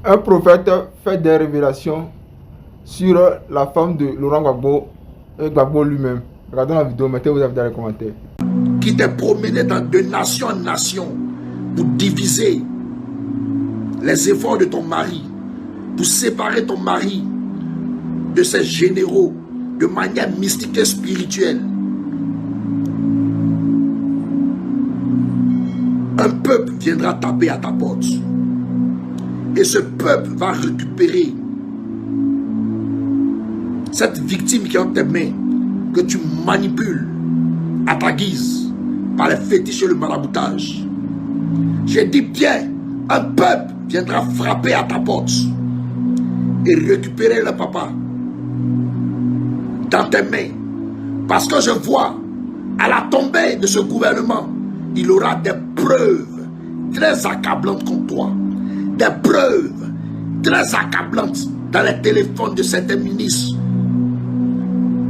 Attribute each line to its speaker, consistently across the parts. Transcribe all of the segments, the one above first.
Speaker 1: Un prophète fait des révélations sur la femme de Laurent Gbagbo et Gbagbo lui-même. Regardons la vidéo, mettez-vous dans les commentaires.
Speaker 2: Qui t'est promené de nation en nation pour diviser les efforts de ton mari, pour séparer ton mari de ses généraux de manière mystique et spirituelle. Un peuple viendra taper à ta porte. Et ce peuple va récupérer cette victime qui est entre tes mains, que tu manipules à ta guise par les fétiches et le maraboutage. J'ai dit bien, un peuple viendra frapper à ta porte et récupérer le papa dans tes mains. Parce que je vois, à la tombée de ce gouvernement, il aura des preuves très accablantes contre toi. Des preuves très accablantes dans les téléphones de certains ministres,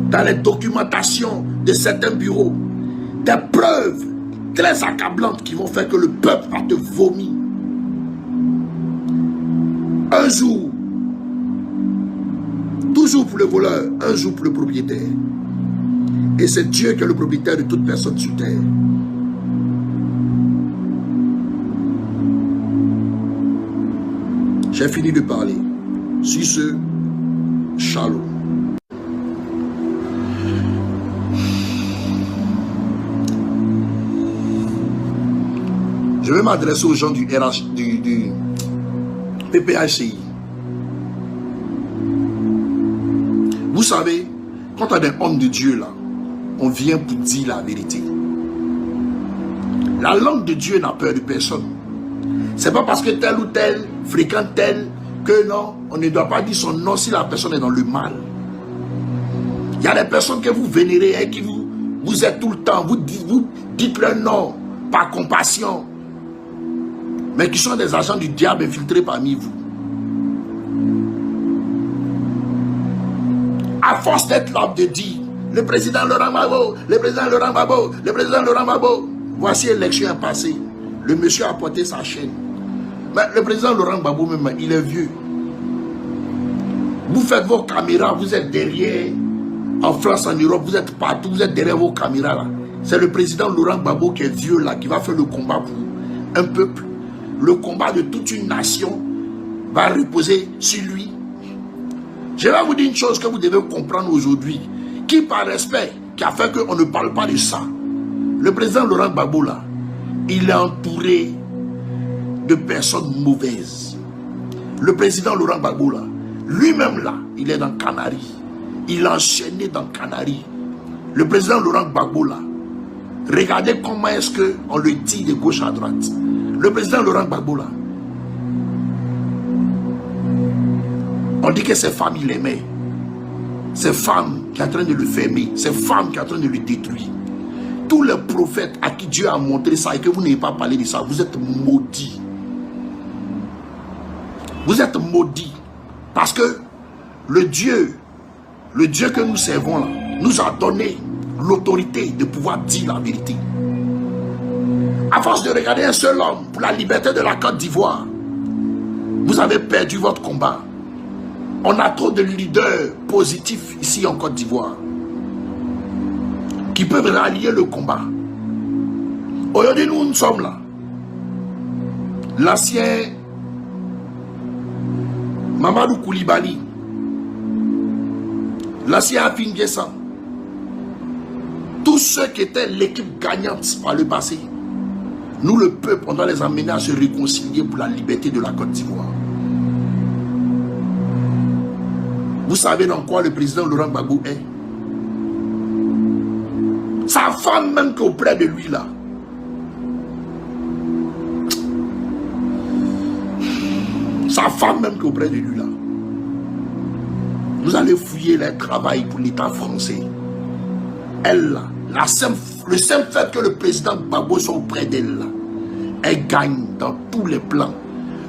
Speaker 2: dans les documentations de certains bureaux. Des preuves très accablantes qui vont faire que le peuple va te vomir. Un jour, toujours pour le voleur, un jour pour le propriétaire. Et c'est Dieu qui est le propriétaire de toute personne sur terre. J'ai fini de parler. Sur ce, shalom. Je vais m'adresser aux gens du PPHCI. Vous savez, quand on a des hommes de Dieu là, on vient pour dire la vérité. La langue de Dieu n'a peur de personne. C'est pas parce que tel ou tel fréquente tel que non, on ne doit pas dire son nom si la personne est dans le mal. Il y a des personnes que vous vénérez et qui vous êtes tout le temps, vous dites leur nom par compassion, mais qui sont des agents du diable infiltrés parmi vous. À force d'être l'homme de dire, le président Laurent Gbagbo, le président Laurent Gbagbo, le président Laurent Gbagbo, voici l'élection est passée. Le monsieur a porté sa chaîne. Mais le président Laurent Gbagbo même, il est vieux. Vous faites vos caméras, vous êtes derrière, en France, en Europe, vous êtes partout, vous êtes derrière vos caméras là. C'est le président Laurent Gbagbo qui est vieux là, qui va faire le combat pour un peuple. Le combat de toute une nation va reposer sur lui. Je vais vous dire une chose que vous devez comprendre aujourd'hui, qui par respect, qui a fait qu'on ne parle pas de ça. Le président Laurent Gbagbo là, il est entouré de personnes mauvaises. Le président Laurent Gbagbo là, lui-même là, il est dans Canaries. Il est enchaîné dans Canaries. Le président Laurent Gbagbo là, regardez comment est-ce qu'on le dit de gauche à droite. Le président Laurent Gbagbo là, on dit que ses femmes il aimait. Ces femmes qui sont en train de le fermer, ces femmes qui sont en train de le détruire. Tous les prophètes à qui Dieu a montré ça et que vous n'avez pas parlé de ça, vous êtes maudits. Vous êtes maudits. Parce que le Dieu que nous servons là, nous a donné l'autorité de pouvoir dire la vérité. À force de regarder un seul homme pour la liberté de la Côte d'Ivoire, vous avez perdu votre combat. On a trop de leaders positifs ici en Côte d'Ivoire qui peuvent rallier le combat. Aujourd'hui, nous sommes là. L'ancien Mamadou Koulibaly, l'ancien Afin Guessan, tous ceux qui étaient l'équipe gagnante par le passé, nous le peuple, on doit les amener à se réconcilier pour la liberté de la Côte d'Ivoire. Vous savez dans quoi le président Laurent Gbagbo est? Sa femme même qui est auprès de lui là. Sa femme même qui est auprès de lui là. Vous allez fouiller le travail pour l'État français. Elle là, le simple fait que le président Gbagbo soit auprès d'elle là, elle gagne dans tous les plans.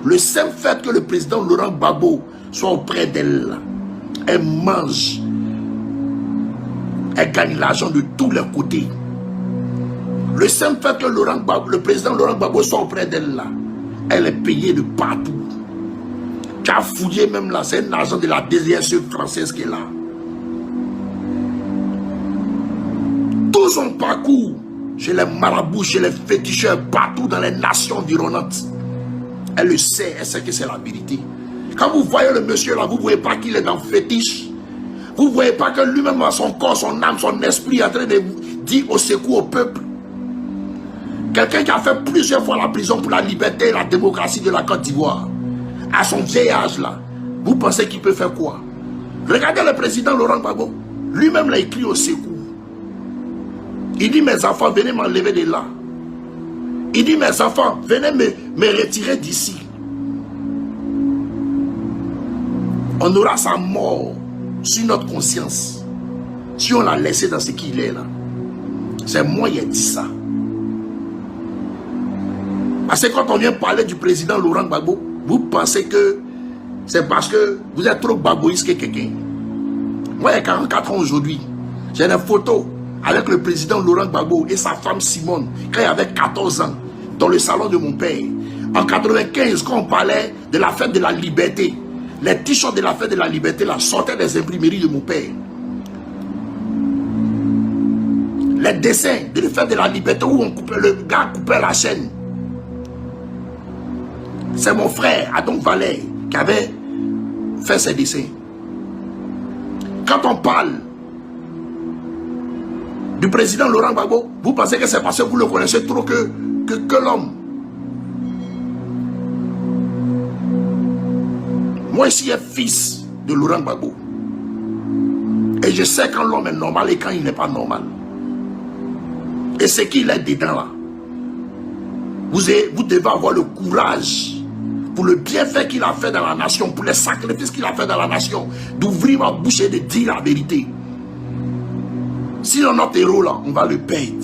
Speaker 2: Le simple fait que le président Laurent Gbagbo soit auprès d'elle là, elle mange. Elle gagne l'argent de tous les côtés. Le simple fait que le président Laurent Gbagbo soit auprès d'elle là, elle est payée de partout. qui a fouillé même là, c'est un agent de la DGSE française qui est là. Tout son parcours, chez les marabouts, chez les féticheurs, partout dans les nations environnantes. Elle le sait, elle sait que c'est la vérité. Quand vous voyez le monsieur là, vous ne voyez pas qu'il est dans le fétiche. Vous ne voyez pas que lui-même a son corps, son âme, son esprit est en train de dire au secours au peuple. Quelqu'un qui a fait plusieurs fois la prison pour la liberté et la démocratie de la Côte d'Ivoire. À son vieil âge là, vous pensez qu'il peut faire quoi? Regardez le président Laurent Gbagbo. Lui-même l'a écrit au secours. Il dit mes enfants, venez m'enlever de là. Il dit mes enfants, venez me retirer d'ici. On aura sa mort sur notre conscience si on l'a laissé dans ce qu'il est là. C'est moi qui ai dit ça. Parce que quand on vient parler du président Laurent Gbagbo, vous pensez que c'est parce que vous êtes trop baboïste que quelqu'un. Moi, il y a 44 ans aujourd'hui. J'ai des photos avec le président Laurent Gbagbo et sa femme Simone, quand il avait 14 ans, dans le salon de mon père. En 95, quand on parlait de la fête de la liberté, les t-shirts de la fête de la liberté là, sortaient des imprimeries de mon père. Les dessins de la fête de la liberté où le gars coupait la chaîne. C'est mon frère, Adam Valère, qui avait fait ces dessins. Quand on parle du président Laurent Gbagbo, vous pensez que c'est parce que vous le connaissez trop que l'homme. Moi, je suis un fils de Laurent Gbagbo. Et je sais quand l'homme est normal et quand il n'est pas normal. Et ce qu'il est dedans là. Vous devez avoir le courage pour le bienfait qu'il a fait dans la nation, pour les sacrifices qu'il a fait dans la nation, d'ouvrir ma bouche et de dire la vérité. Sinon notre héros là, on va le perdre.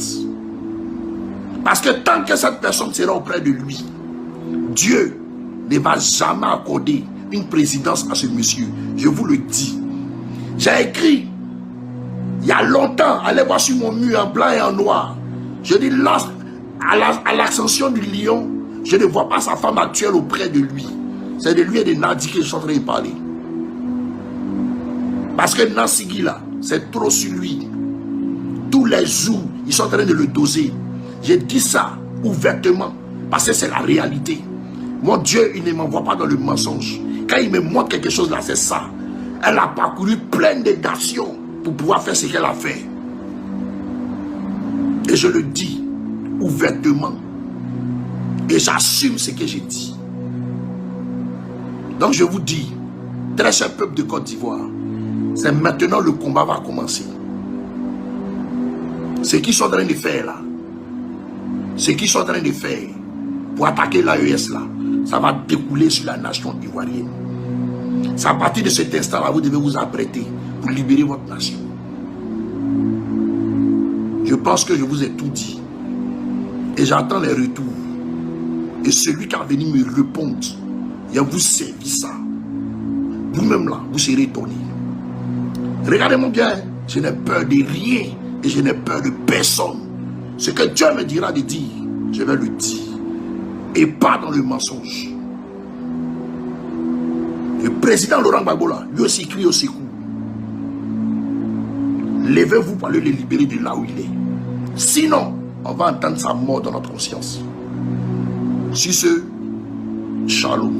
Speaker 2: Parce que tant que cette personne sera auprès de lui, Dieu ne va jamais accorder une présidence à ce monsieur. Je vous le dis. J'ai écrit, il y a longtemps, allez voir sur mon mur en blanc et en noir. Je dis là, à l'ascension du lion, je ne vois pas sa femme actuelle auprès de lui. C'est de lui et de Nadi que je suis en train de parler. Parce que Nancy là, c'est trop sur lui. Tous les jours, ils sont en train de le doser. J'ai dit ça ouvertement, parce que c'est la réalité. Mon Dieu, il ne m'envoie pas dans le mensonge. Quand il me montre quelque chose là, c'est ça. Elle a parcouru plein d'actions pour pouvoir faire ce qu'elle a fait. Et je le dis ouvertement. Et j'assume ce que j'ai dit. Donc je vous dis, très cher peuple de Côte d'Ivoire, c'est maintenant le combat va commencer. Ce qu'ils sont en train de faire là, ce qu'ils sont en train de faire pour attaquer l'AES là, ça va découler sur la nation ivoirienne. C'est à partir de cet instant là, vous devez vous apprêter pour libérer votre nation. Je pense que je vous ai tout dit. Et j'attends les retours. Et celui qui a venu me répondre, il vous servi ça. Vous-même là, vous serez étonné. Regardez-moi bien, je n'ai peur de rien et je n'ai peur de personne. Ce que Dieu me dira de dire, je vais le dire. Et pas dans le mensonge. Le président Laurent Gbagbo là, lui aussi crie au secours. Levez-vous pour aller le libérer de là où il est. Sinon, on va entendre sa mort dans notre conscience. Sur ce, shalom.